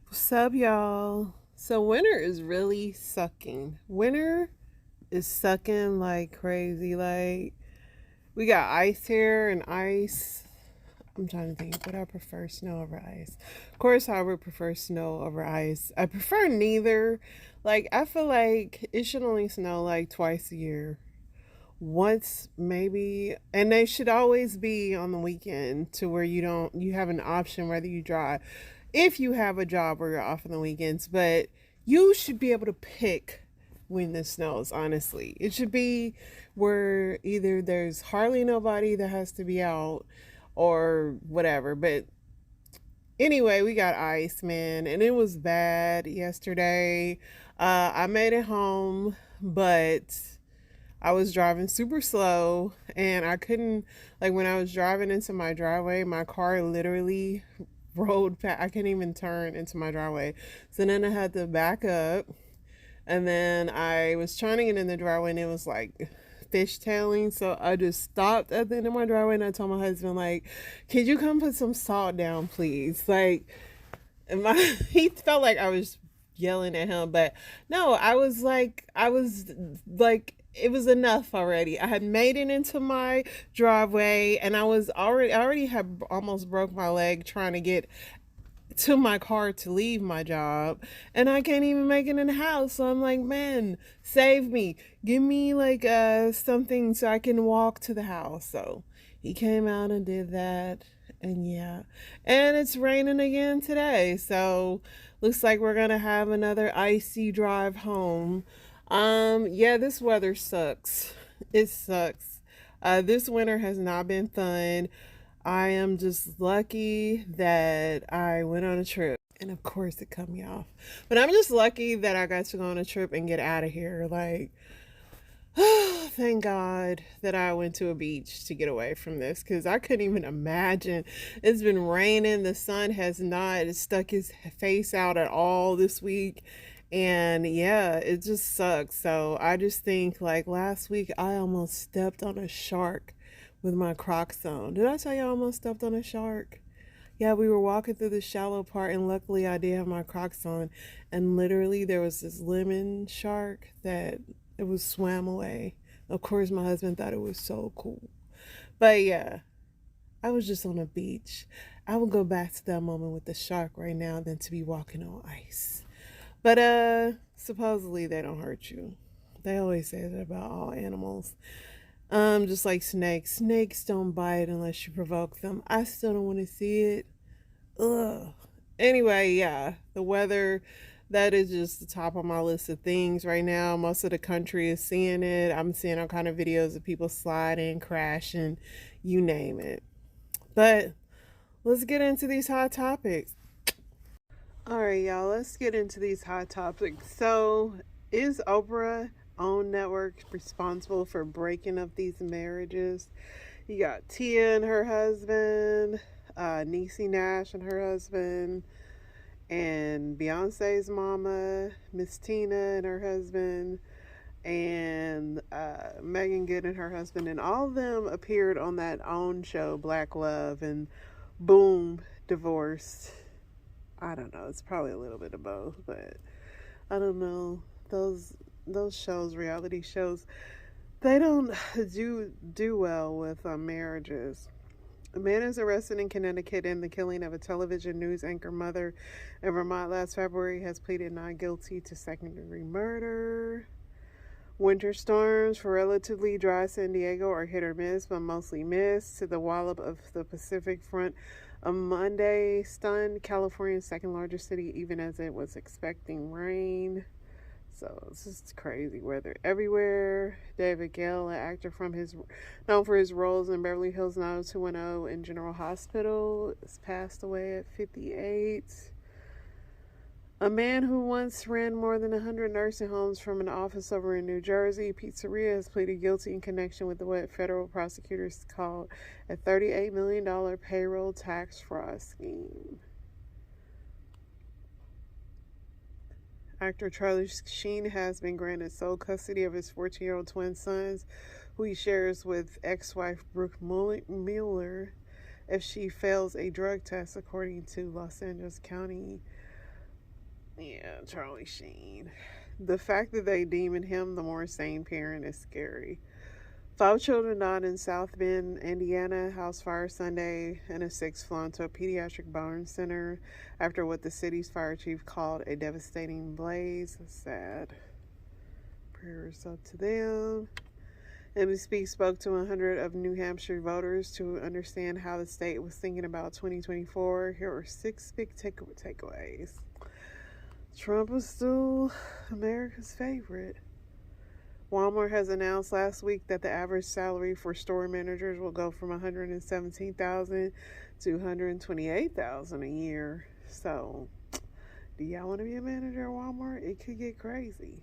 What's up, y'all? So, winter is really sucking. Winter is sucking like crazy. Like, we got ice here and ice. I'm trying to think, would I prefer snow over ice? Of course, I would prefer snow over ice. I prefer neither. Like, I feel like it should only snow like twice a year. Once, maybe, and they should always be on the weekend to where you have an option whether you drive if you have a job where you're off on the weekends, but you should be able to pick when the snows. Honestly, it should be where either there's hardly nobody that has to be out or whatever. But anyway, we got ice, man, and it was bad yesterday. I made it home, but I was driving super slow and I couldn't, like, when I was driving into my driveway, my car literally rolled past. I couldn't even turn into my driveway. So then I had to back up, and then I was trying to get in the driveway and it was like fishtailing. So I just stopped at the end of my driveway and I told my husband, like, could you come put some salt down, please? Like, and my he felt like I was yelling at him, but no, I was like it was enough already. I had made it into my driveway and I already had almost broke my leg trying to get to my car to leave my job, and I can't even make it in the house. So I'm like, man, save me. Give me like something so I can walk to the house. So he came out and did that. And yeah. And it's raining again today. So looks like we're gonna have another icy drive home. Yeah, this weather sucks. It sucks. This winter has not been fun. I am just lucky that I went on a trip. And of course, it cut me off. But I'm just lucky that I got to go on a trip and get out of here. Like, thank God that I went to a beach to get away from this because I couldn't even imagine. It's been raining. The sun has not stuck his face out at all this week. And yeah, it just sucks. So I just think, like, last week I almost stepped on a shark with my Crocs on. Did I tell you I almost stepped on a shark? Yeah, we were walking through the shallow part, and luckily I did have my Crocs on. And literally, there was this lemon shark that it was swam away. Of course, my husband thought it was so cool. But yeah, I was just on a beach. I would go back to that moment with the shark right now than to be walking on ice. But supposedly they don't hurt you. They always say that about all animals. Just like snakes. Snakes don't bite unless you provoke them. I still don't want to see it. Ugh. Anyway, yeah, the weather, that is just the top of my list of things right now. Most of the country is seeing it. I'm seeing all kind of videos of people sliding, crashing, you name it. But let's get into these hot topics. All right, y'all, let's get into these hot topics. So, is Oprah own network responsible for breaking up these marriages? You got Tia and her husband, Niecy Nash and her husband, and Beyonce's mama, Miss Tina and her husband, and Megan Good and her husband, and all of them appeared on that OWN show, Black Love, and boom, divorced. I don't know. It's probably a little bit of both, but I don't know. Those shows, reality shows, they don't do well with marriages. A man is arrested in Connecticut in the killing of a television news anchor mother in Vermont last February. Has pleaded not guilty to second-degree murder. Winter storms for relatively dry San Diego are hit or miss, but mostly miss. To the wallop of the Pacific front on Monday stunned California's second largest city, even as it was expecting rain. So it's just crazy weather everywhere. David Gale, an actor known for his roles in Beverly Hills 90210 and General Hospital, has passed away at 58. A man who once ran more than 100 nursing homes from an office over in New Jersey pizzeria has pleaded guilty in connection with what federal prosecutors called a $38 million payroll tax fraud scheme. Actor Charlie Sheen has been granted sole custody of his 14-year-old twin sons, who he shares with ex-wife Brooke Mueller, if she fails a drug test, according to Los Angeles County Yeah, Charlie Sheen. The fact that they deeming him the more sane parent is scary. 5 children died in South Bend, Indiana, house fire Sunday, and a sixth flown to a pediatric burn center after what the city's fire chief called a devastating blaze. Sad. Prayers up to them. MSP spoke to 100 of New Hampshire voters to understand how the state was thinking about 2024. Here are 6 big takeaways. Trump is still America's favorite. Walmart has announced last week that the average salary for store managers will go from $117,000 to $128,000 a year. So, do y'all want to be a manager at Walmart? It could get crazy.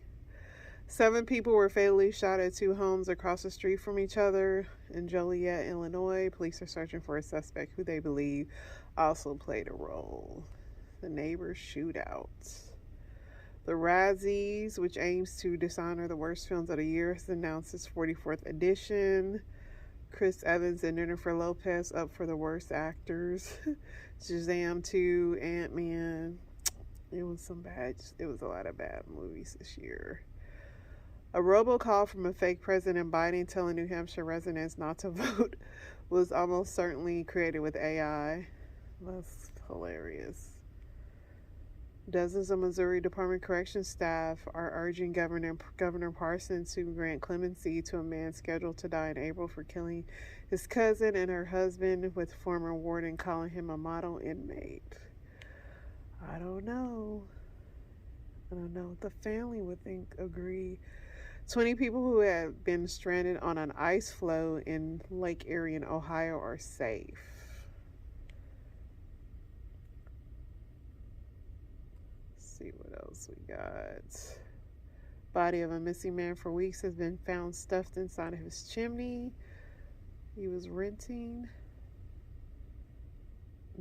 7 people were fatally shot at 2 homes across the street from each other in Joliet, Illinois. Police are searching for a suspect who they believe also played a role. The neighbors shootout. The Razzies, which aims to dishonor the worst films of the year, has announced its 44th edition. Chris Evans and Jennifer Lopez up for the worst actors. Shazam 2, Ant-Man. It was a lot of bad movies this year. A robocall from a fake President Biden telling New Hampshire residents not to vote was almost certainly created with AI. That's hilarious. Dozens of Missouri Department of Corrections staff are urging Governor Parson to grant clemency to a man scheduled to die in April for killing his cousin and her husband, with former warden calling him a model inmate. I don't know what the family would agree. 20 people who have been stranded on an ice floe in Lake Erie in Ohio are safe. See what else we got. Body of a missing man for weeks has been found stuffed inside of his chimney he was renting.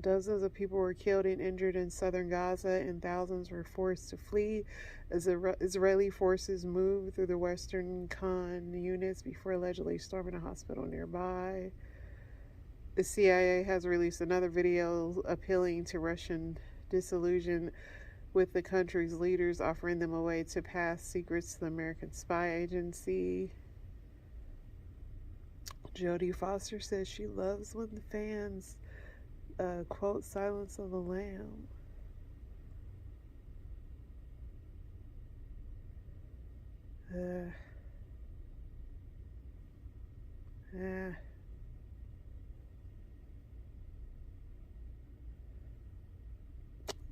Dozens of people were killed and injured in southern Gaza, and thousands were forced to flee as Israeli forces moved through the western Khan units before allegedly storming a hospital nearby. The CIA has released another video appealing to Russian disillusion with the country's leaders, offering them a way to pass secrets to the American spy agency. Jodie Foster says she loves when the fans quote Silence of the Lamb.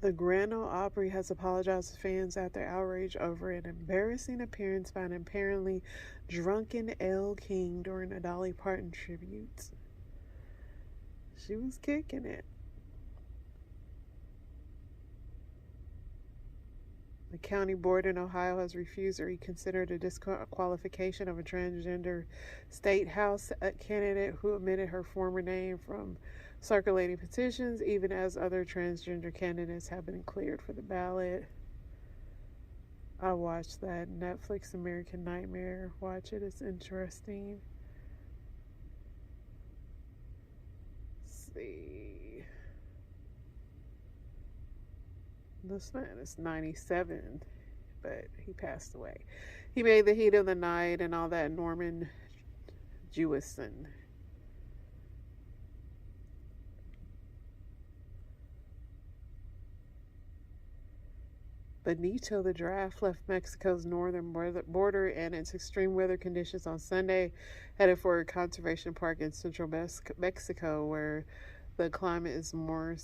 The Grand Ole Opry has apologized to fans after outrage over an embarrassing appearance by an apparently drunken Elle King during a Dolly Parton tribute. She was kicking it. The county board in Ohio has refused to reconsider the disqualification of a transgender state house candidate who omitted her former name from circulating petitions, even as other transgender candidates have been cleared for the ballot. I watched that Netflix American Nightmare. Watch it, it's interesting. Let's see. This man is 97, but he passed away. He made The Heat of the Night and all that. Norman Jewison. Benito the giraffe left Mexico's northern border and its extreme weather conditions on Sunday, headed for a conservation park in central Mexico, where the climate is more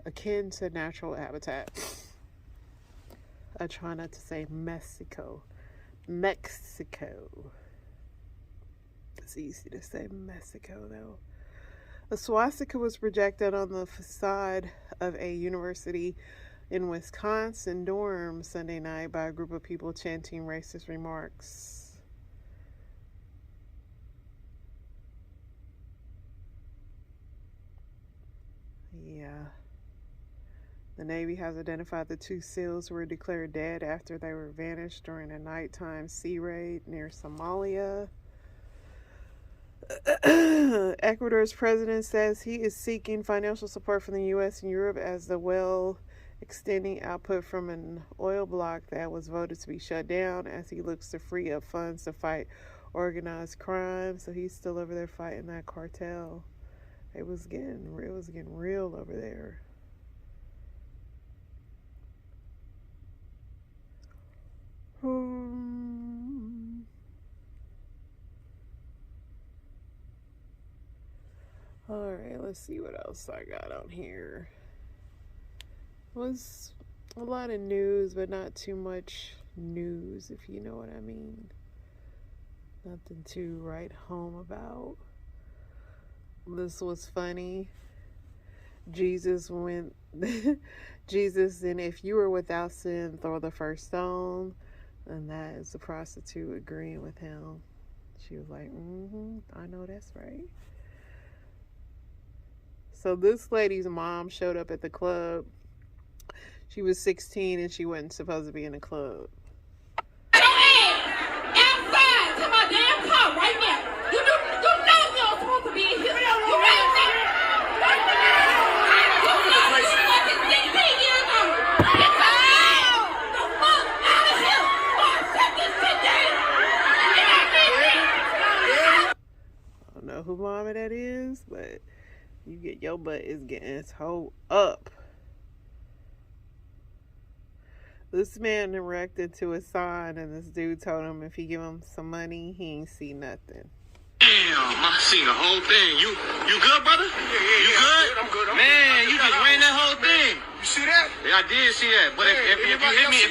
akin to natural habitat. I try not to say Mexico. Mexico. It's easy to say Mexico, though. A swastika was projected on the facade of a university in Wisconsin dorm Sunday night by a group of people chanting racist remarks. Yeah. The Navy has identified the 2 SEALs who were declared dead after they were vanished during a nighttime sea raid near Somalia. Ecuador's president says he is seeking financial support from the U.S. and Europe as the well extending output from an oil block that was voted to be shut down as he looks to free up funds to fight organized crime. So he's still over there fighting that cartel. It was getting real over there. Alright, let's see what else I got on here. It was a lot of news, but not too much news, if you know what I mean. Nothing to write home about. This was funny. Jesus, and if you were without sin, throw the first stone. And that is the prostitute agreeing with him. She was like, I know that's right. So this lady's mom showed up at the club. She was 16 and she wasn't supposed to be in the club. Your ass outside to my damn car right now. You know you're supposed to be in here. You right there. You know you're fucking 16 years old. Get the fuck out of here or shut this shit down. I don't know who mama that is, but you get your butt is getting towed up. This man erected to a sign, and this dude told him if he give him some money, he ain't see nothing. Damn, I seen the whole thing. You good, brother? Yeah, you good? I'm good. Man, you just ran that whole thing. You see that? Yeah, I did see that. But if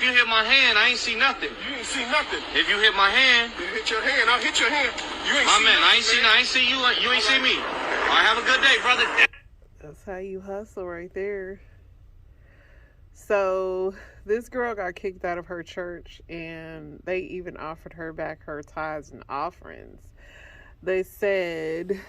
you hit my hand, I ain't see nothing. You ain't see nothing. If you hit my hand, You hit your hand. I'll hit your hand. You ain't my see man, nothing, I ain't see you. You ain't see me. All right, have a good day, brother. That's how you hustle right there. So this girl got kicked out of her church, and they even offered her back her tithes and offerings. They said,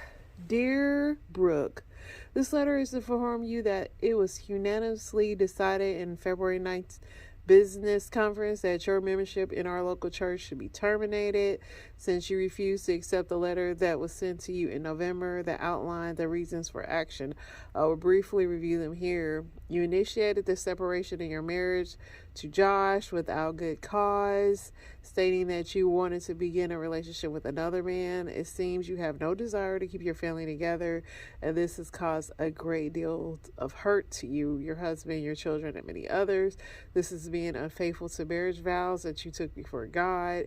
"Dear Brooke, this letter is to inform you that it was unanimously decided in February 9th business conference that your membership in our local church should be terminated since you refused to accept the letter that was sent to you in November that outlined the reasons for action. I will briefly review them here. You initiated the separation in your marriage to Josh without good cause, stating that you wanted to begin a relationship with another man. It seems you have no desire to keep your family together, and this has caused a great deal of hurt to you, your husband, your children, and many others. This is being unfaithful to marriage vows that you took before God.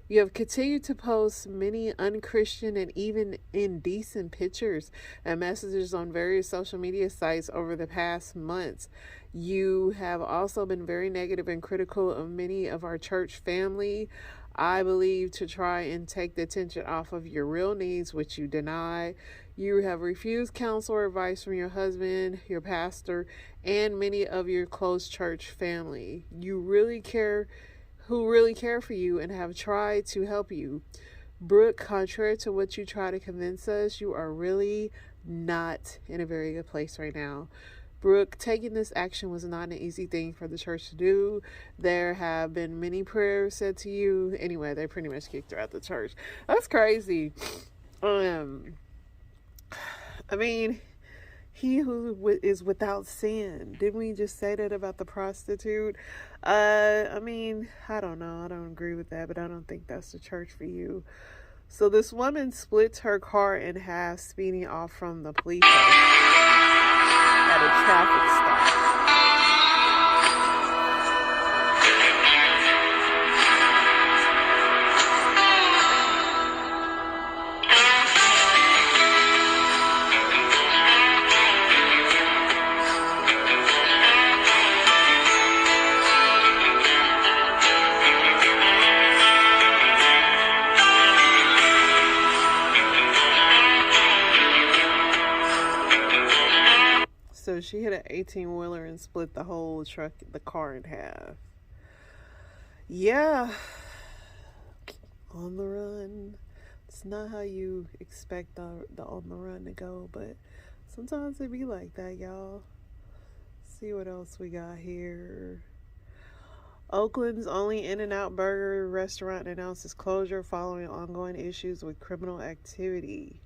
You have continued to post many unchristian and even indecent pictures and messages on various social media sites over the past months. You have also been very negative and critical of many of our church family, I believe, to try and take the attention off of your real needs, which you deny. You have refused counsel or advice from your husband, your pastor, and many of your close church family. Who really care for you and have tried to help you. Brooke, contrary to what you try to convince us, you are really not in a very good place right now. Brooke, taking this action was not an easy thing for the church to do. There have been many prayers said to you. Anyway, they pretty much kicked her out the church. That's crazy. I mean, he who is without sin. Didn't we just say that about the prostitute? I mean, I don't know. I don't agree with that, but I don't think that's the church for you. So this woman splits her car in half, speeding off from the police at a traffic stop. So she hit an 18-wheeler and split the whole the car in half. Yeah. On the run. It's not how you expect the on the run to go, but sometimes it be like that, y'all. See what else we got here. Oakland's only In-N-Out Burger restaurant announces closure following ongoing issues with criminal activity.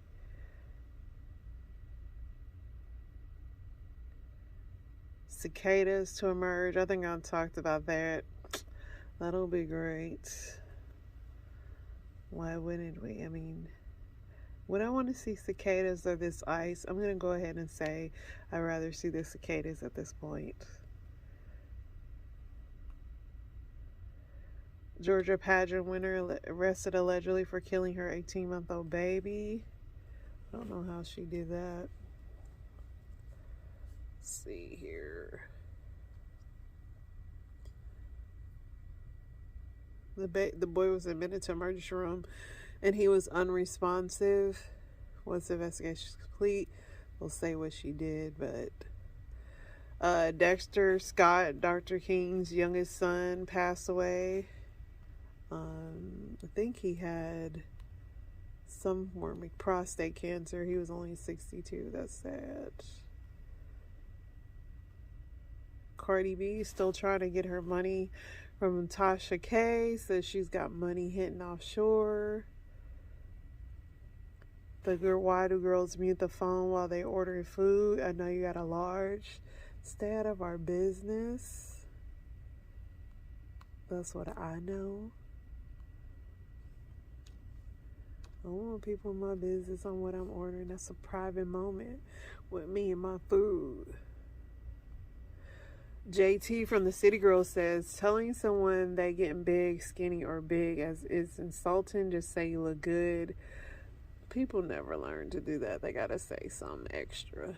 cicadas to emerge. I think I talked about that. That'll be great. Why wouldn't we? I mean, would I want to see cicadas or this ice? I'm going to go ahead and say I'd rather see the cicadas at this point. Georgia pageant winner arrested allegedly for killing her 18-month-old baby. I don't know how she did that. Let's see here. The boy was admitted to emergency room and he was unresponsive. Once the investigation is complete, we'll say what she did. But Dexter Scott, Dr. King's youngest son, passed away. I think he had some form of prostate cancer. He was only 62. That's sad. Cardi B still trying to get her money from Tasha K. Says she's got money hitting offshore. Why do girls mute the phone while they order food? I know you got a large. Stay out of our business. That's what I know. I don't want people in my business on what I'm ordering. That's a private moment with me and my food. JT from the City Girl says, telling someone they getting big, skinny, or big as is insulting. Just say you look good. People never learn to do that. They gotta say something extra.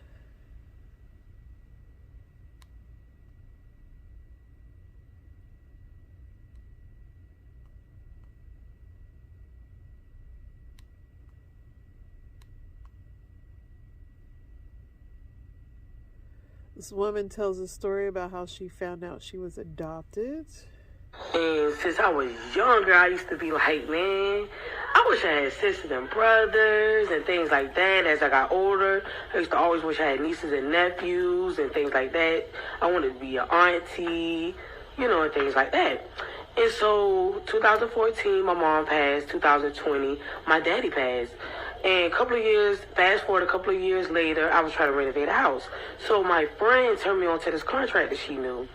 This woman tells a story about how she found out she was adopted. And since I was younger, I used to be like, man, I wish I had sisters and brothers and things like that. As I got older, I used to always wish I had nieces and nephews and things like that. I wanted to be an auntie, and things like that. And so 2014, my mom passed. 2020, my daddy passed. And fast forward a couple of years later, I was trying to renovate a house. So my friend turned me on to this contractor she knew.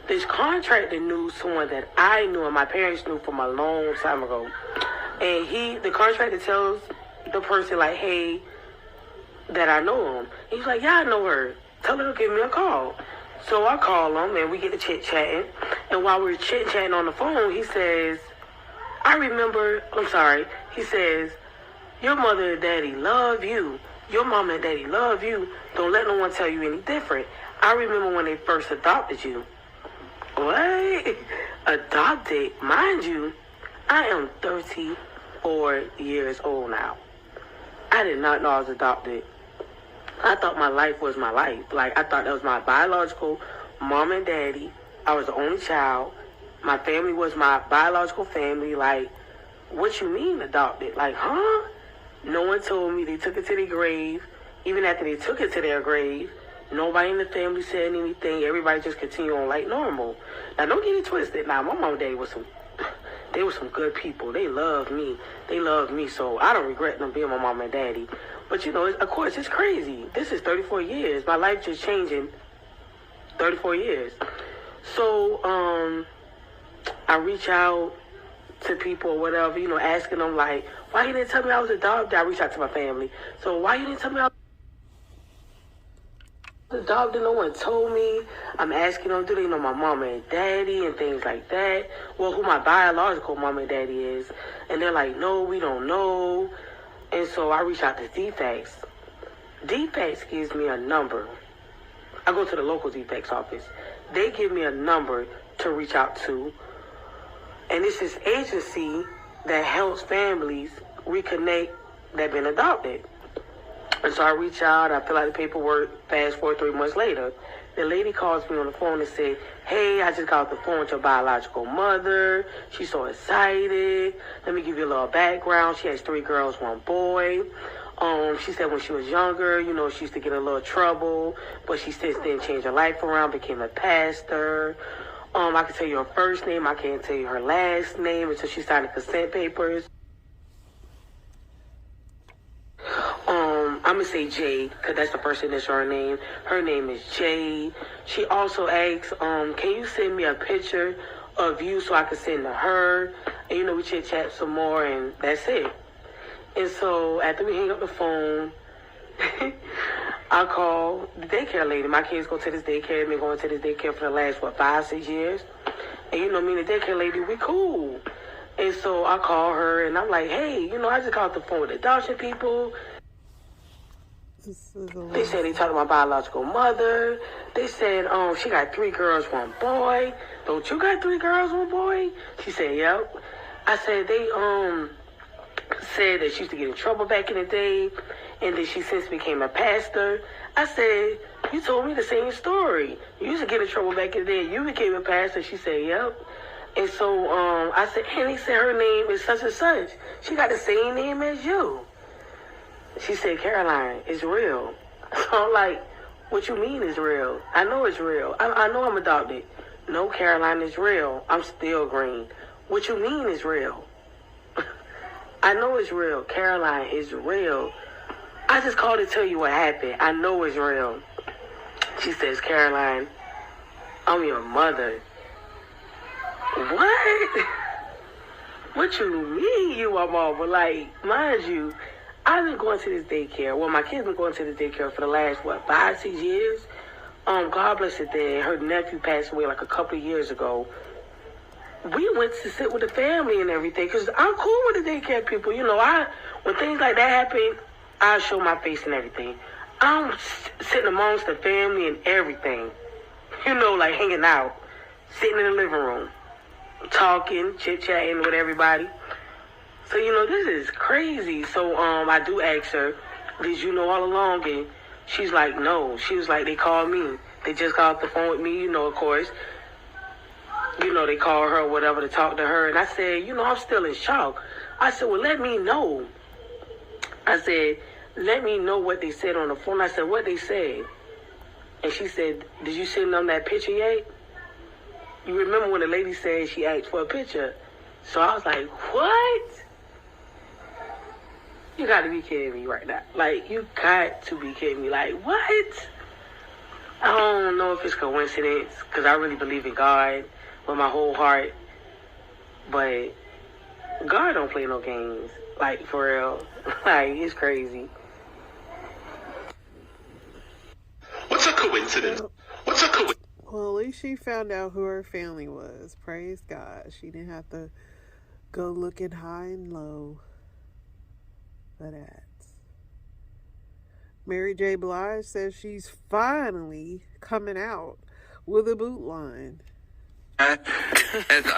This contractor knew someone that I knew and my parents knew from a long time ago. And the contractor tells the person, like, hey, that I know him. He's like, yeah, I know her. Tell her to give me a call. So I call him and we get to chit-chatting. And while we're chit-chatting on the phone, he says, he says, your mother and daddy love you. Your mama and daddy love you. Don't let no one tell you any different. I remember when they first adopted you. What? Adopted? Mind you, I am 34 years old now. I did not know I was adopted. I thought my life was my life. Like, I thought that was my biological mom and daddy. I was the only child. My family was my biological family. Like, what you mean adopted? Like, huh? No one told me. They took it to their grave. Even after they took it to their grave, nobody in the family said anything. Everybody just continued on like normal. Now, don't get it twisted. Now, my mom and daddy were some good people. They loved me. So I don't regret them being my mom and daddy. But, of course, it's crazy. This is 34 years. My life just changed in 34 years. So I reach out to people or whatever, asking them, like, why you didn't tell me I was adopted? I reach out to my family. So why you didn't tell me I was adopted? No one told me. I'm asking them, do they know my mama and daddy and things like that? Well, who my biological mama and daddy is. And they're like, no, we don't know. And so I reach out to DFAX. DFAX gives me a number. I go to the local DFAX office. They give me a number to reach out to. And it's this agency that helps families reconnect that been adopted. And so I reach out, I fill out the paperwork, fast forward 3 months later. The lady calls me on the phone and said, hey, I just got off the phone with your biological mother. She's so excited. Let me give you a little background. She has 3 girls, 1 boy. She said when she was younger, she used to get in a little trouble, but she since then changed her life around, became a pastor. I can tell you her first name. I can't tell you her last name until she signed the consent papers. I'm going to say Jade, because that's the first initial her name. Her name is Jade. She also asks, can you send me a picture of you so I can send to her? And, you know, we chit-chat some more, and that's it. And so after we hang up the phone, I call the daycare lady. My kids go to this daycare. They've been going to this daycare for the last, 5, 6 years. And, you know, me and the daycare lady, we cool. And so I call her, and I'm like, hey, you know, I just got off the phone with the adoption people. They said they talked to my biological mother. They said, she got 3 girls, 1 boy. Don't you got 3 girls, 1 boy? She said, yep. I said, they, said that she used to get in trouble back in the day, and that she since became a pastor. I said, you told me the same story. You used to get in trouble back in the day. You became a pastor. She said, yep. And so I said, and they said her name is such and such. She got the same name as you. She said, Caroline, it's real. So I'm like, what you mean is real? I know it's real. I know I'm adopted. No, Caroline, is real. I'm still green. What you mean is real? I know it's real. Caroline, is real. I just called to tell you what happened. I know it's real. She says, Caroline, I'm your mother. What? What you mean you are mama? Like, mind you, I've been going to this daycare. Well, my kids been going to this daycare for the last, 5, 6 years? God bless her dad. Her nephew passed away like a couple of years ago. We went to sit with the family and everything, because I'm cool with the daycare people. You know, when things like that happen, I show my face and everything. I'm sitting amongst the family and everything. You know, like hanging out, sitting in the living room, talking, chit-chatting with everybody. So, you know, this is crazy. So, I do ask her, did you know all along? And she's like, no. She was like, they called me. They just got off the phone with me, you know, of course. You know, they call her or whatever to talk to her. And I said, you know, I'm still in shock. I said, well, let me know. I said, let me know what they said on the phone. I said, what they said? And she said, did you send them that picture yet? You remember when the lady said she asked for a picture? So I was like, what? You got to be kidding me right now. Like, you got to be kidding me. Like, what? I don't know if it's coincidence, because I really believe in God with my whole heart. But God don't play no games. Like, for real. Like, it's crazy. What's a coincidence? What's a coincidence? Well, at least she found out who her family was. Praise God. She didn't have to go looking high and low for that. Mary J. Blige says she's finally coming out with a boot line. I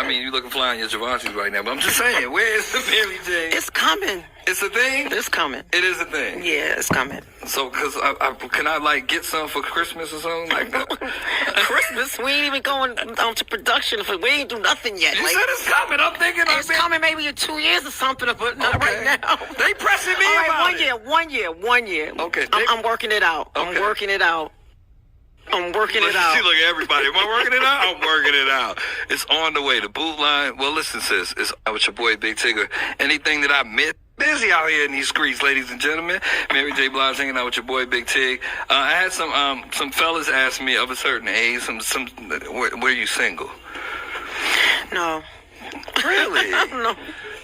mean, you're looking fly on your Givenchy's right now, but I'm just saying, where is the Mary J? It's coming. It's a thing? It's coming. It is a thing? Yeah, it's coming. So, because can I, like, get some for Christmas or something like that? Christmas? We ain't even going to production. We ain't do nothing yet. You said it's coming. I'm thinking it's coming maybe in 2 years or something, but not right now. They pressing me about it. 1 year. Okay. I'm working it out. Okay. I'm working it out. See, look at everybody. Am I working it out? I'm working it out. It's on the way. The boot line. Well, listen, sis. It's with your boy, Big Tigger. Anything that I missed? Busy out here in these streets, ladies and gentlemen. Mary J. Blige hanging out with your boy, Big Tig. I had some fellas ask me of a certain age, were you single? No. Really? No.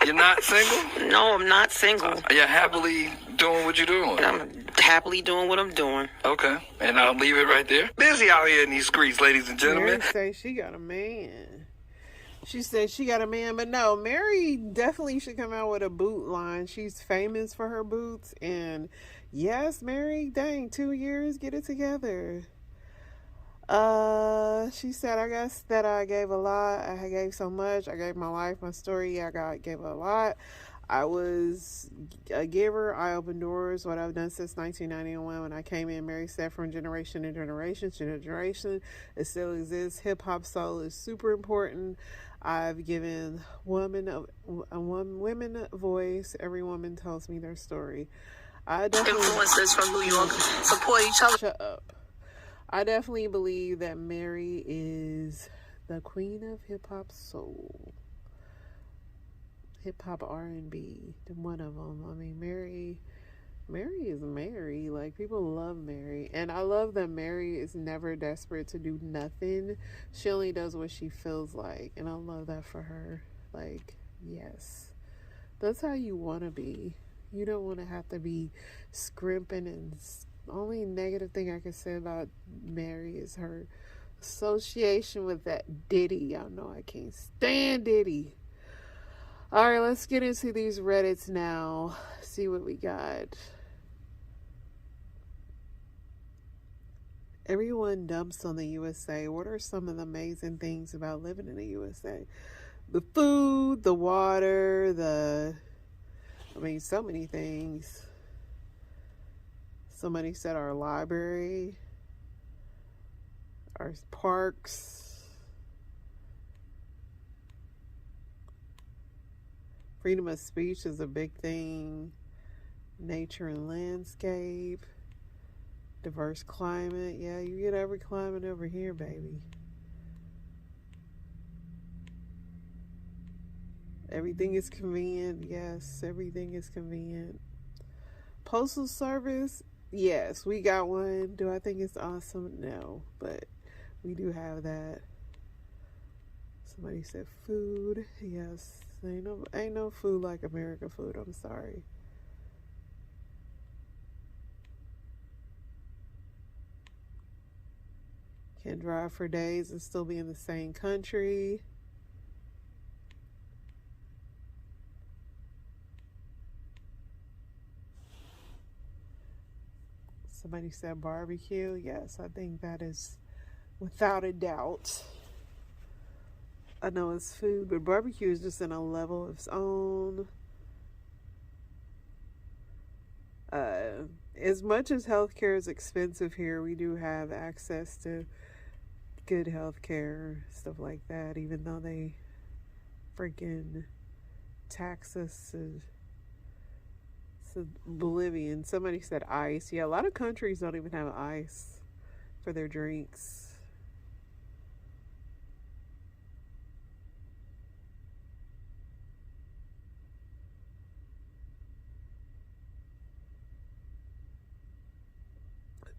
You're not single? No, I'm not single. You're happily doing what you're doing? I'm happily doing what I'm doing. Okay. And I'll leave it right there. Busy out here in these streets, ladies and gentlemen. Mary say she got a man. She said she got a man, but no, Mary definitely should come out with a boot line. She's famous for her boots. And yes, Mary, dang, 2 years, get it together. She said, I guess that I gave a lot. I gave so much. I gave my life, my story. Gave a lot. I was a giver. I opened doors. What I've done since 1991 when I came in, Mary said, from generation to generation to generation, it still exists. Hip hop soul is super important. I've given women a voice. Every woman tells me their story. I definitely influencers from New York support each other. Shut up. I definitely believe that Mary is the queen of hip hop soul, hip hop R&B. One of them. I mean, Mary Mary is Mary. Like, people love Mary. And I love that Mary is never desperate to do nothing. She only does what she feels like. And I love that for her. Like, yes. That's how you want to be. You don't want to have to be scrimping. And only negative thing I can say about Mary is her association with that Diddy. Y'all know I can't stand Diddy. Alright, let's get into these Reddits now. See what we got. Everyone dumps on the USA. What are some of the amazing things about living in the USA? The food, the water, so many things. Somebody said our library, our parks, freedom of speech is a big thing, nature and landscape, diverse climate. Yeah, you get every climate over here, baby. Everything is convenient. Yes, everything is convenient. Postal service, yes, we got one. Do I think it's awesome? No, but we do have that. Somebody said food. Yes, ain't no food like America food. I'm sorry. Can drive for days and still be in the same country. Somebody said barbecue. Yes, I think that is without a doubt. I know it's food, but barbecue is just in a level of its own. As much as healthcare is expensive here, we do have access to good healthcare, stuff like that, even though they freaking tax us to oblivion. Somebody said ice. Yeah, a lot of countries don't even have ice for their drinks.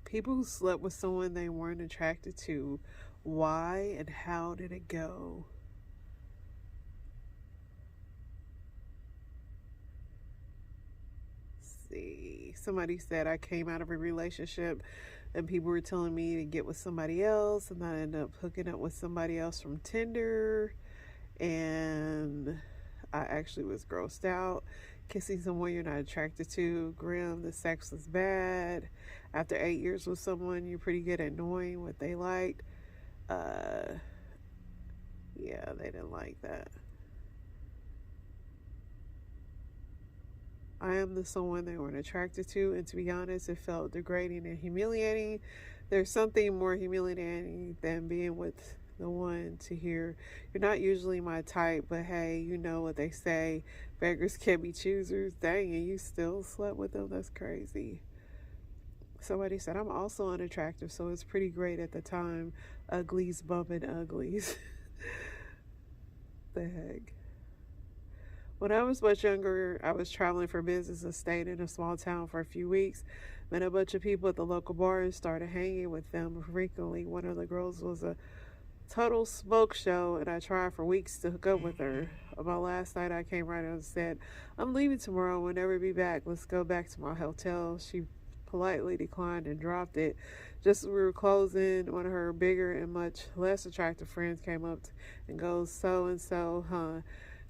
People who slept with someone they weren't attracted to. Why and how did it go? See, somebody said I came out of a relationship and people were telling me to get with somebody else, and I ended up hooking up with somebody else from Tinder, and I actually was grossed out. Kissing someone you're not attracted to, grim, the sex was bad. After 8 years with someone, you're pretty good at knowing what they liked. Yeah, they didn't like that. I am the someone they weren't attracted to, and to be honest, it felt degrading and humiliating. There's something more humiliating than being with the one to hear, you're not usually my type, but hey, you know what they say, beggars can't be choosers. Dang, and you still slept with them? That's crazy. Somebody said, I'm also unattractive, so it's pretty great at the time. Uglies bumping uglies. The heck? When I was much younger, I was traveling for business and stayed in a small town for a few weeks. Met a bunch of people at the local bar and started hanging with them frequently. One of the girls was a total smoke show, and I tried for weeks to hook up with her. On my last night, I came right out and said, I'm leaving tomorrow, we'll never be back. Let's go back to my hotel. She politely declined and dropped it. Just as we were closing, one of her bigger and much less attractive friends came up and goes, so and so, huh?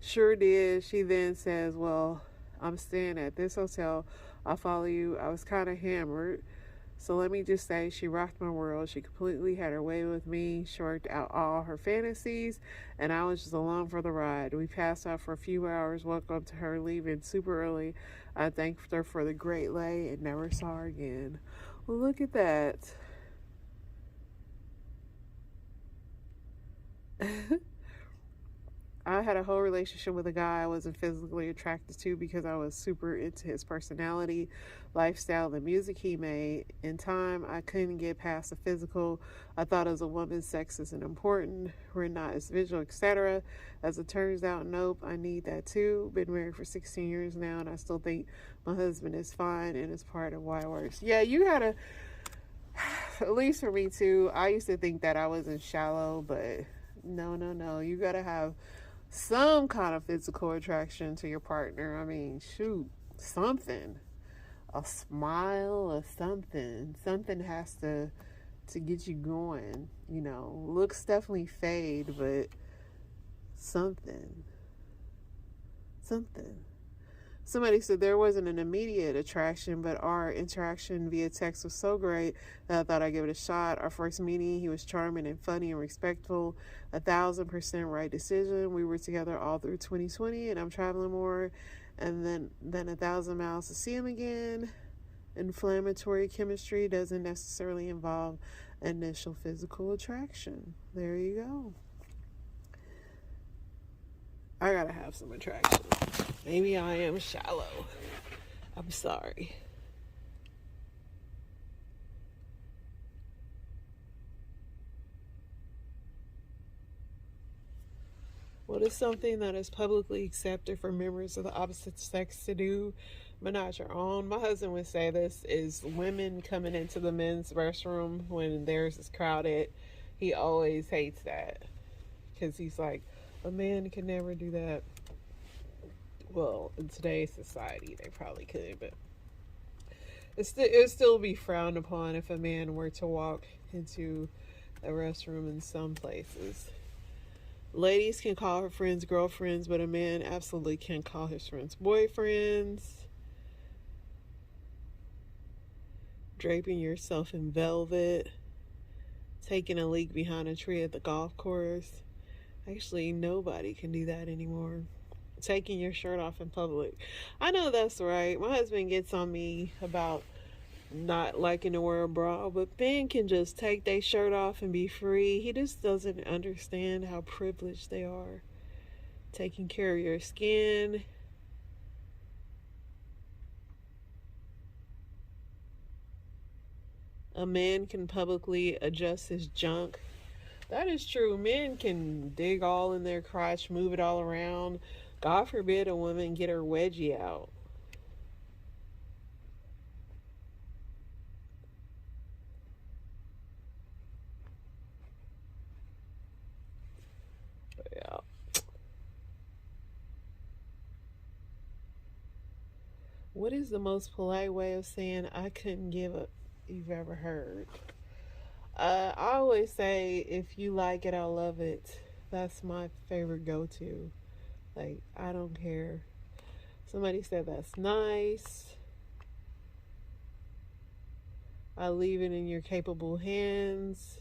Sure did. She then says, well, I'm staying at this hotel. I'll follow you. I was kind of hammered. So let me just say, she rocked my world. She completely had her way with me. She worked out all her fantasies, and I was just along for the ride. We passed out for a few hours, woke up to her leaving super early. I thanked her for the great lay and never saw her again. Well, look at that. I had a whole relationship with a guy I wasn't physically attracted to because I was super into his personality, lifestyle, the music he made. In time, I couldn't get past the physical. I thought as a woman, sex isn't important. We're not as visual, etc. As it turns out, nope, I need that too. Been married for 16 years now, and I still think my husband is fine, and it's part of why it works. Yeah, you gotta, at least for me too, I used to think that I wasn't shallow, but no. You gotta have some kind of physical attraction to your partner. I mean, shoot, something, a smile or something. Something has to get you going. You know, looks definitely fade, but something. Somebody said there wasn't an immediate attraction, but our interaction via text was so great that I thought I'd give it a shot. Our first meeting, he was charming and funny and respectful. 1,000% right decision. We were together all through 2020, and I'm traveling more, and then 1,000 miles to see him again. Inflammatory chemistry doesn't necessarily involve initial physical attraction. There you go. I gotta have some attraction. Maybe I am shallow. I'm sorry. What is something that is publicly accepted for members of the opposite sex to do, but not your own? My husband would say this is women coming into the men's restroom when theirs is crowded. He always hates that because he's like, a man can never do that. Well, in today's society, they probably could, but it would still be frowned upon if a man were to walk into a restroom in some places. Ladies can call her friends girlfriends, but a man absolutely can't call his friends boyfriends. Draping yourself in velvet. Taking a leak behind a tree at the golf course. Actually, nobody can do that anymore. Taking your shirt off in public. I know that's right. My husband gets on me about not liking to wear a bra, but men can just take their shirt off and be free. He just doesn't understand how privileged they are. Taking care of your skin. A man can publicly adjust his junk. That is true. Men can dig all in their crotch, move it all around. God forbid a woman get her wedgie out. Yeah. What is the most polite way of saying I couldn't give up you've ever heard? I always say, if you like it, I love it. That's my favorite go-to. Like, I don't care. Somebody said that's nice. I leave it in your capable hands.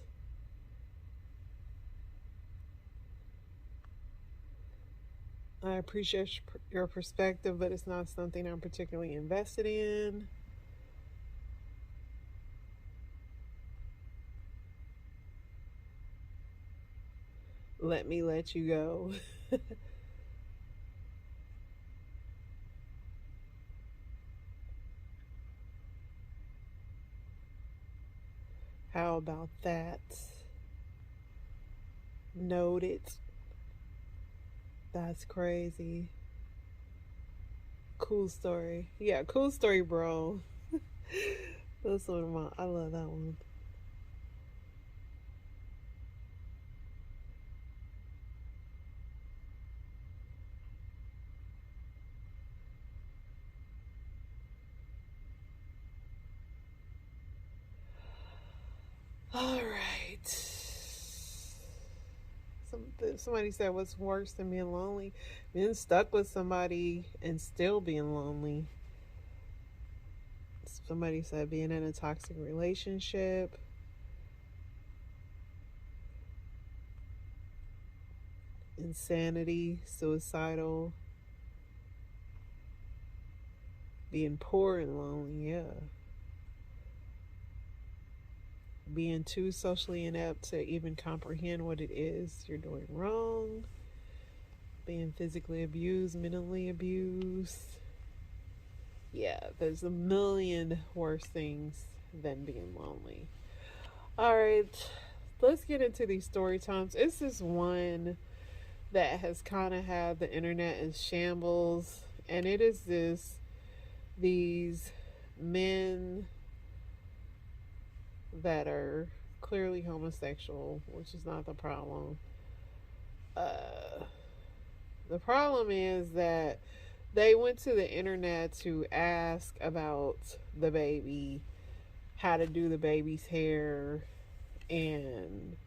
I appreciate your perspective, but it's not something I'm particularly invested in. Let me let you go. How about that? Noted. That's crazy. Cool story. Yeah, cool story, bro. That's one of my, I love that one. All right. Somebody said, what's worse than being lonely? Being stuck with somebody and still being lonely. Somebody said being in a toxic relationship. Insanity, suicidal. Being poor and lonely, yeah. Being too socially inept to even comprehend what it is you're doing wrong. being physically abused, mentally abused. Yeah, there's a million worse things than being lonely. All right, let's get into these story times. It's this one that has kind of had the internet in shambles, and it is these men that are clearly homosexual, which is not the problem. The problem is that they went to the internet to ask about the baby, how to do the baby's hair, and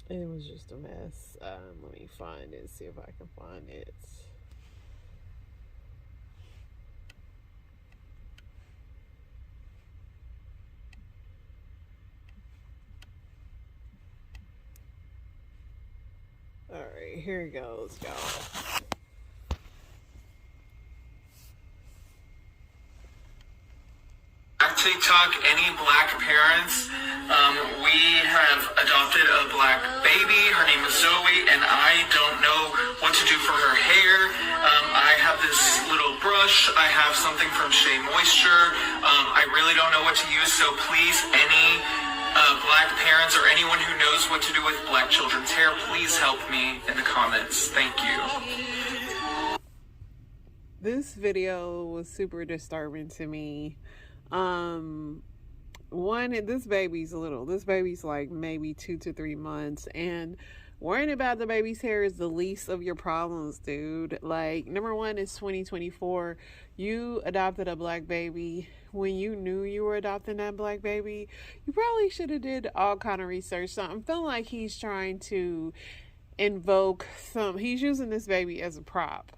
it was just a mess. Let me find it, see if I can find it. Alright, here it goes, y'all. TikTok, any black parents, we have adopted a black baby. Her name is Zoe, and I don't know what to do for her hair. I have this little brush. I have something from Shea Moisture. I really don't know what to use, so please, any black parents or anyone who knows what to do with black children's hair, please help me in the comments. Thank you. This video was super disturbing to me. This baby's little. This baby's like maybe 2 to 3 months, and worrying about the baby's hair is the least of your problems, dude. Like, number one, it's 2024. You adopted a black baby. When you knew you were adopting that black baby, you probably should have did all kind of research. So I'm feeling like he's trying to invoke he's using this baby as a prop.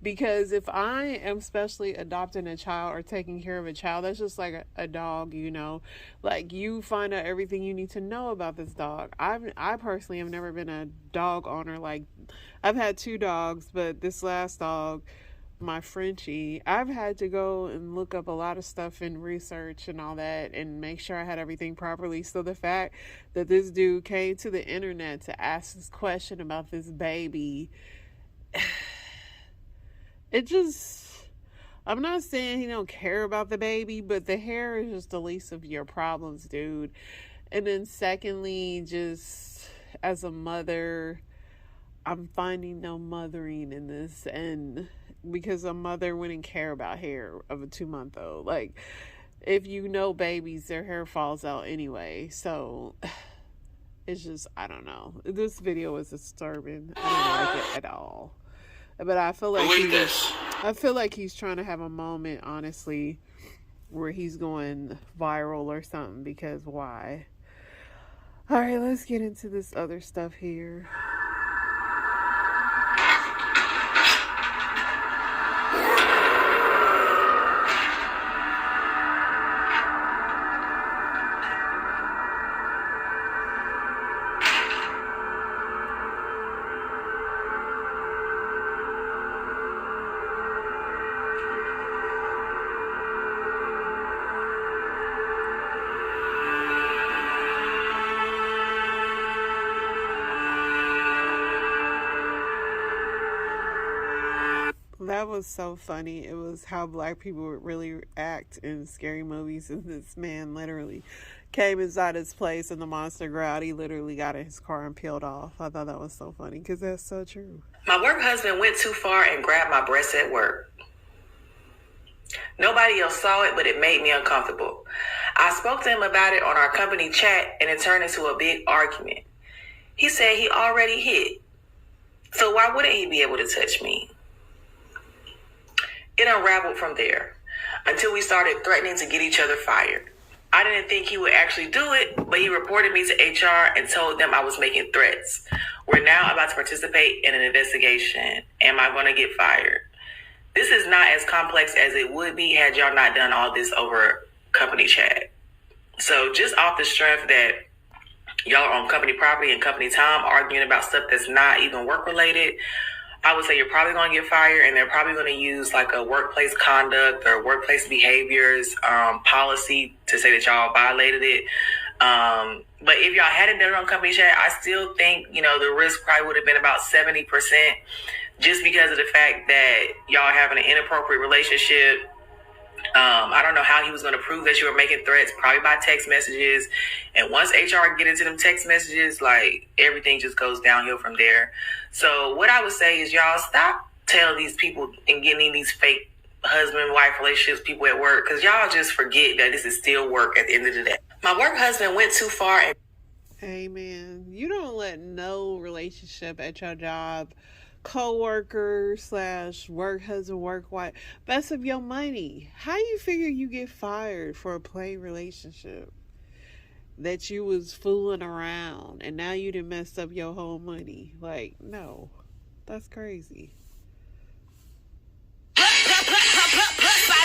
Because if I am especially adopting a child or taking care of a child, that's just like a dog, you know. Like, you find out everything you need to know about this dog. I personally have never been a dog owner. Like, I've had 2 dogs, but this last dog, my Frenchie, I've had to go and look up a lot of stuff and research and all that and make sure I had everything properly. So the fact that this dude came to the internet to ask this question about this baby... It just, I'm not saying he don't care about the baby, but the hair is just the least of your problems, dude. And then secondly, just as a mother, I'm finding no mothering in this, and because a mother wouldn't care about hair of a 2-month-old. Like, if you know babies, their hair falls out anyway. So it's just, I don't know. This video is disturbing. I don't like it at all. But I feel like he's trying to have a moment, honestly, where he's going viral or something, because why? All right, let's get into this other stuff here. That was so funny. It was how black people would really act in scary movies, and this man literally came inside his place and the monster growled. He literally got in his car and peeled off. I thought that was so funny because that's so true. My work husband went too far and grabbed my breast at work. Nobody else saw it, but it made me uncomfortable. I spoke to him about it on our company chat, and it turned into a big argument. He said he already hit, so why wouldn't he be able to touch me? It unraveled from there until we started threatening to get each other fired. I didn't think he would actually do it, but he reported me to HR and told them I was making threats. We're now about to participate in an investigation. Am I going to get fired? This is not as complex as it would be had y'all not done all this over company chat. So just off the strength that y'all are on company property and company time arguing about stuff that's not even work related, I would say you're probably going to get fired, and they're probably going to use like a workplace conduct or workplace behaviors policy to say that y'all violated it. But if y'all hadn't done it on company chat, I still think, the risk probably would have been about 70%, just because of the fact that y'all having an inappropriate relationship. I don't know how he was going to prove that you were making threats, probably by text messages. And once HR get into them text messages, like, everything just goes downhill from there. So what I would say is, y'all stop telling these people and getting these fake husband-wife relationships, people at work, because y'all just forget that this is still work at the end of the day. My work husband went too far. Amen. You don't let no relationship at your job, co-worker / work husband, work wife, mess up your money. How you figure you get fired for a plain relationship that you was fooling around and now you done messed up your whole money? Like, no, that's crazy.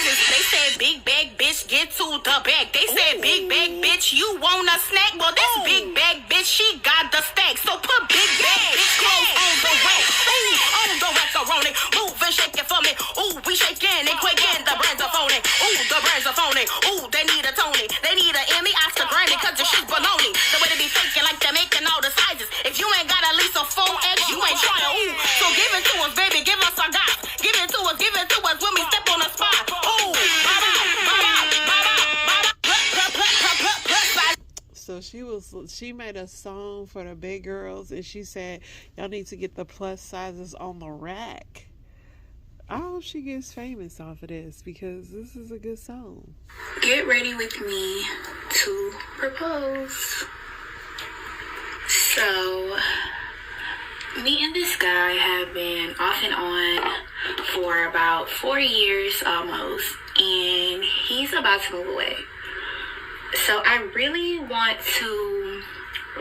They said big bag bitch get to the bag. They said big bag bitch you want a snack. Well, this big bag bitch she got the stack. So put big bag bitch clothes on the rack. Ooh, on the macaroni. Move and shake it for me. Ooh, we shaking and quaking. The brands are phony. Ooh, the brands are phony. Ooh, they need a Tony. They need an Emmy, Oscar, Grammy, cause the shit's baloney. The way they be faking like they're making all the sizes. If you ain't got at least a 4X, you ain't trying. Ooh, so give it to us, baby. Give us our guys. Give it to us when we step on the spot. Ooh, So she made a song for the big girls, and she said y'all need to get the plus sizes on the rack. I hope she gets famous off of this, because this is a good song. Get ready with me to propose. So, me and this guy have been off and on for about 4 years almost, and he's about to move away. So I really want to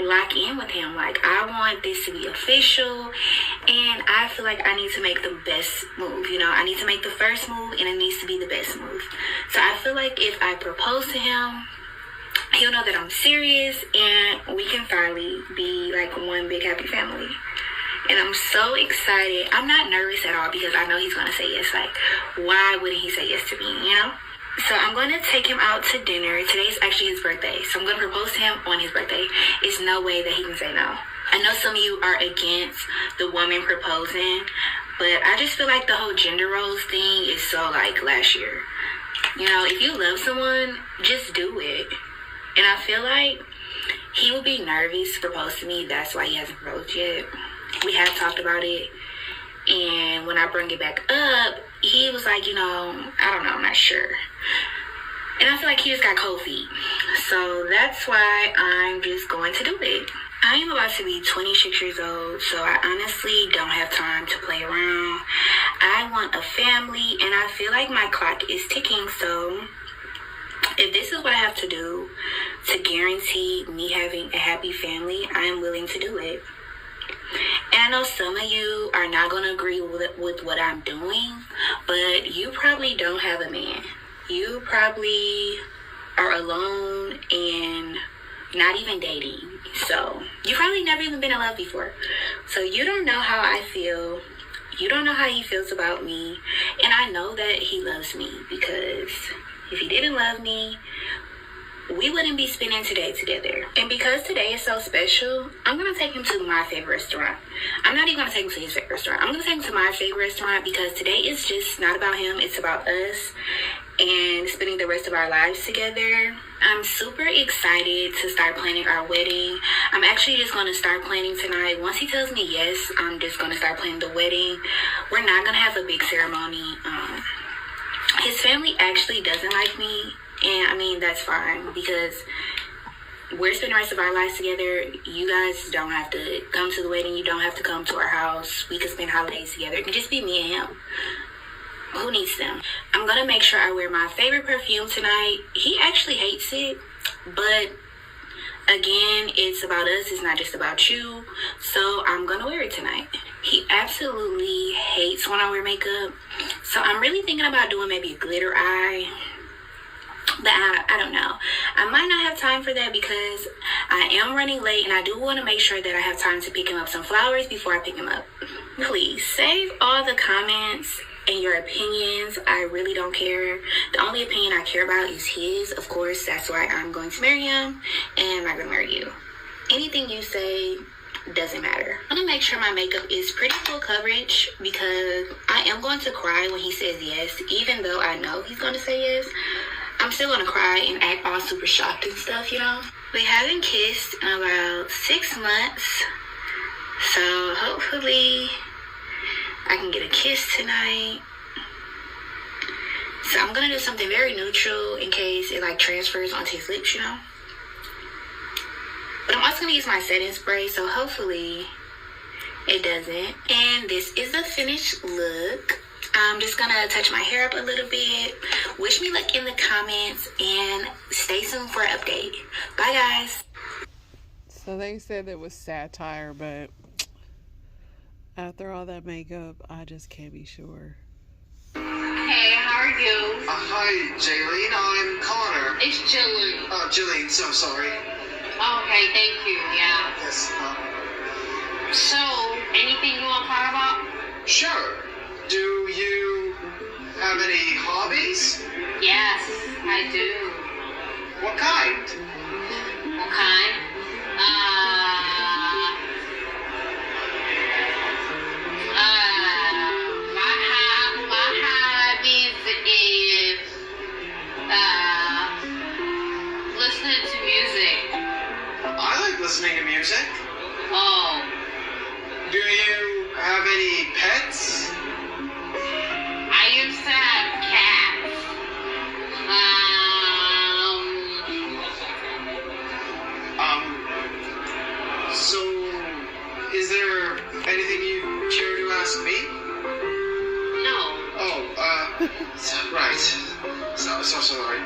lock in with him. Like, I want this to be official, and I feel like I need to make the best move. I need to make the first move, and it needs to be the best move. So I feel like if I propose to him, he'll know that I'm serious, and we can finally be like one big happy family. And I'm so excited. I'm not nervous at all, because I know he's going to say yes. Like, why wouldn't he say yes to me, So I'm going to take him out to dinner. Today's actually his birthday, so I'm going to propose to him on his birthday. It's no way that he can say no. I know some of you are against the woman proposing, but I just feel like the whole gender roles thing is so, like, last year. If you love someone, just do it. And I feel like he will be nervous to propose to me. That's why he hasn't proposed yet. We have talked about it. And when I bring it back up, he was like, I don't know, I'm not sure. And I feel like he just got cold feet. So that's why I'm just going to do it. I am about to be 26 years old, so I honestly don't have time to play around. I want a family, and I feel like my clock is ticking. So if this is what I have to do to guarantee me having a happy family, I am willing to do it. And I know some of you are not going to agree with what I'm doing, but you probably don't have a man. You probably are alone and not even dating. So you probably never even been in love before. So you don't know how I feel. You don't know how he feels about me. And I know that he loves me, because if he didn't love me, we wouldn't be spending today together. And because today is so special, I'm going to take him to my favorite restaurant. I'm not even going to take him to his favorite restaurant. I'm going to take him to my favorite restaurant, because today is just not about him. It's about us and spending the rest of our lives together. I'm super excited to start planning our wedding. I'm actually just going to start planning tonight. Once he tells me yes, I'm just going to start planning the wedding. We're not going to have a big ceremony. His family actually doesn't like me. And I mean, that's fine, because we're spending the rest of our lives together. You guys don't have to come to the wedding. You don't have to come to our house. We can spend holidays together. It can just be me and him. Who needs them? I'm going to make sure I wear my favorite perfume tonight. He actually hates it, but again, it's about us. It's not just about you. So I'm going to wear it tonight. He absolutely hates when I wear makeup. So I'm really thinking about doing maybe a glitter eye. But I don't know. I might not have time for that, because I am running late, and I do want to make sure that I have time to pick him up some flowers before I pick him up. Please save all the comments and your opinions, I really don't care. The only opinion I care about is his. Of course, that's why I'm going to marry him, and I'm not going to marry you. Anything you say doesn't matter. I'm going to make sure my makeup is pretty full coverage because I am going to cry when he says yes, even though I know he's going to say yes. I'm still going to cry and act all super shocked and stuff, you know? We haven't kissed in about 6 months, so hopefully I can get a kiss tonight. So I'm going to do something very neutral in case it like transfers onto his lips, you know? But I'm also going to use my setting spray, so hopefully it doesn't. And this is the finished look. I'm just going to touch my hair up a little bit. Wish me luck in the comments and stay tuned for an update. Bye, guys. So they said it was satire, but after all that makeup, I just can't be sure. Hey, how are you? Hi, Jaylene. I'm Connor. It's Jillian. Oh, Jaylene, so sorry. Okay, thank you, yeah. Yes, So, anything you want to talk about? sure. Do you have any hobbies? Yes, I do. What kind? What kind? My hobbies is listening to music. I like listening to music. Oh, Do you have any pets? I used to have cats. So, is there anything you care to ask me? No. Oh, right. So sorry.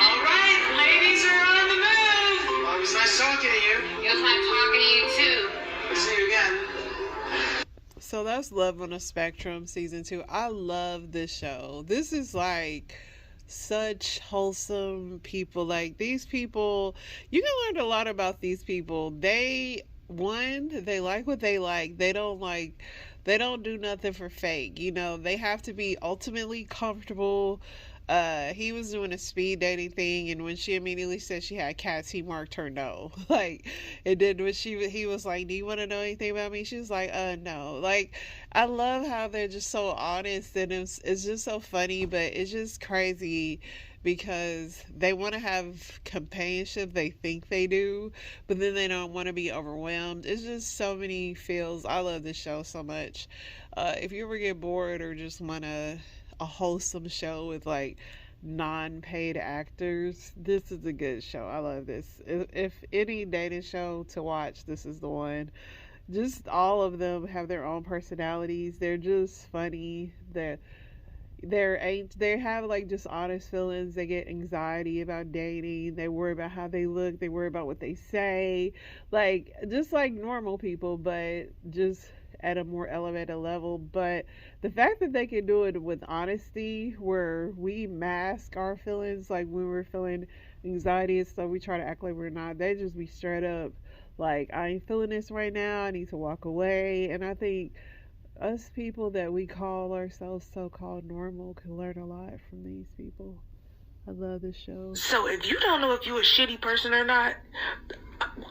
All right, ladies are on the move. It was nice talking to you. It was like talking to you too. See you again. So that's Love on a Spectrum season 2. I love this show. This is like such wholesome people. Like these people, you can learn a lot about these people. They like what they like. They don't do nothing for fake. You know, they have to be ultimately comfortable. He was doing a speed dating thing, and when she immediately said she had cats, he marked her no. Like, and then when he was like, do you want to know anything about me? She was like, no. Like, I love how they're just so honest, and it's just so funny, but it's just crazy because they want to have companionship. They think they do, but then they don't want to be overwhelmed. It's just so many feels. I love this show so much. If you ever get bored or just want a wholesome show with like non-paid actors, this is a good show. I love this. If any dating show to watch, this is the one. Just all of them have their own personalities. They're just funny. They have like just honest feelings. They get anxiety about dating. They worry about how they look. They worry about what they say. Like just like normal people, but just at a more elevated level. But the fact that they can do it with honesty, where we mask our feelings, like when we're feeling anxiety and stuff, we try to act like we're not. They just be straight up like, I ain't feeling this right now, I need to walk away. And I think us people that we call ourselves so-called normal can learn a lot from these people. I love this show. So if you don't know if you a shitty person or not,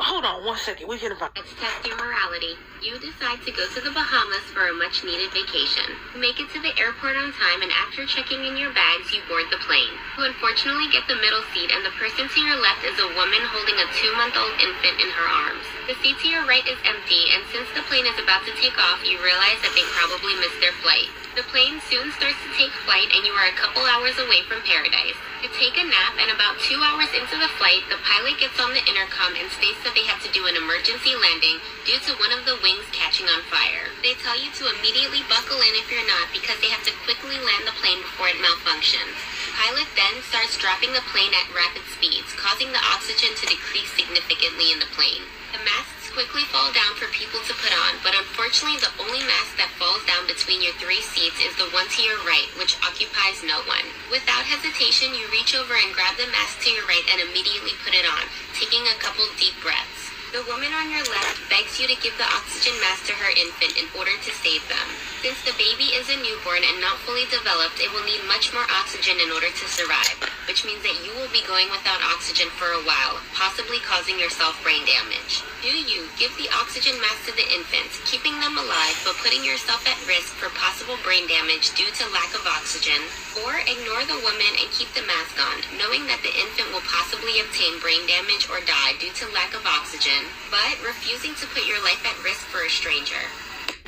hold on 1 second. We can find. Let's test your morality. You decide to go to the Bahamas for a much-needed vacation. You make it to the airport on time, and after checking in your bags, you board the plane. You unfortunately get the middle seat, and the person to your left is a woman holding a 2-month-old infant in her arms. The seat to your right is empty, and since the plane is about to take off, you realize that they probably missed their flight. The plane soon starts to take flight, and you are a couple hours away from paradise. You take a nap, and about 2 hours into the flight, the pilot gets on the intercom and states that they have to do an emergency landing due to one of the wings catching on fire. They tell you to immediately buckle in if you're not, because they have to quickly land the plane before it malfunctions. The pilot then starts dropping the plane at rapid speeds, causing the oxygen to decrease significantly in the plane. The masks quickly fall down for people to put on, but unfortunately the only mask that falls down between your 3 seats is the one to your right, which occupies no one. Without hesitation, you reach over and grab the mask to your right and immediately put it on, taking a couple deep breaths. The woman on your left begs you to give the oxygen mask to her infant in order to save them. Since the baby is a newborn and not fully developed, it will need much more oxygen in order to survive, which means that you will be going without oxygen for a while, possibly causing yourself brain damage. Do you give the oxygen mask to the infant, keeping them alive but putting yourself at risk for possible brain damage due to lack of oxygen? Or ignore the woman and keep the mask on, knowing that the infant will possibly obtain brain damage or die due to lack of oxygen, but refusing to put your life at risk for a stranger?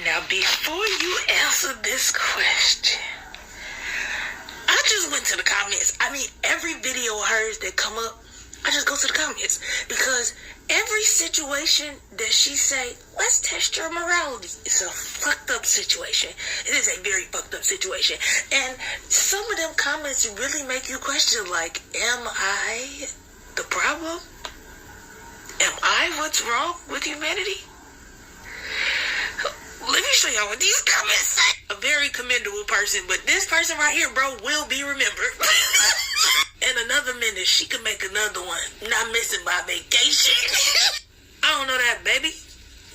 Now, before you answer this question, I just went to the comments. I mean, every video of hers that come up, I just go to the comments, because every situation that she say, let's test your morality, it's a fucked up situation. It is a very fucked up situation. And some of them comments really make you question, like, am I the problem? Am I what's wrong with humanity? Let me show y'all what these comments say. A very commendable person, but this person right here, bro, will be remembered. In another minute, she could make another one. Not missing my vacation. I don't know that, baby.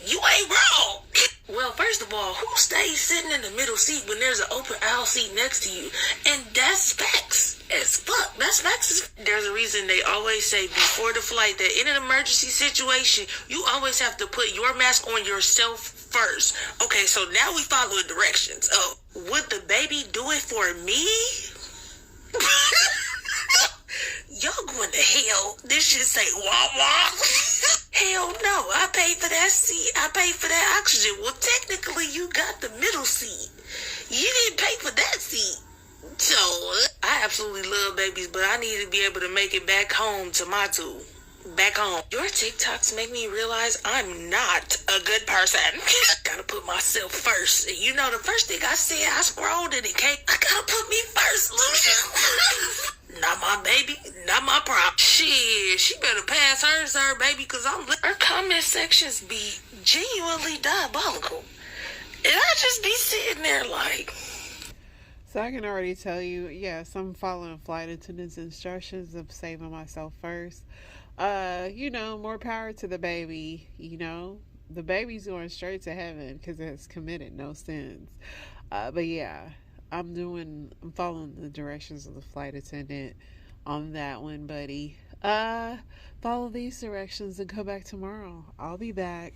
You ain't wrong. Well, first of all, who stays sitting in the middle seat when there's an open aisle seat next to you? And that's facts as fuck. That's facts. There's a reason they always say before the flight that in an emergency situation, you always have to put your mask on yourself first. Okay, so now we follow directions. Oh, would the baby do it for me? Y'all going to hell. This shit say wah wah. Hell no, I paid for that seat. I paid for that oxygen. Well, technically, you got the middle seat. You didn't pay for that seat. So, I absolutely love babies, but I need to be able to make it back home to my two. Back home. Your TikToks make me realize I'm not a good person. Gotta put myself first. You know, the first thing I said, I scrolled and it came. I gotta put me first, Lucian. Not my baby, not my problem. Shit, she better pass hers, her baby, because her comment sections be genuinely diabolical. And I just be sitting there like... So I can already tell you, yes, I'm following flight attendants' instructions of saving myself first. You know, more power to the baby. You know, the baby's going straight to heaven because it's committed no sins. But yeah, I'm following the directions of the flight attendant on that one, buddy. Follow these directions and come back tomorrow. I'll be back.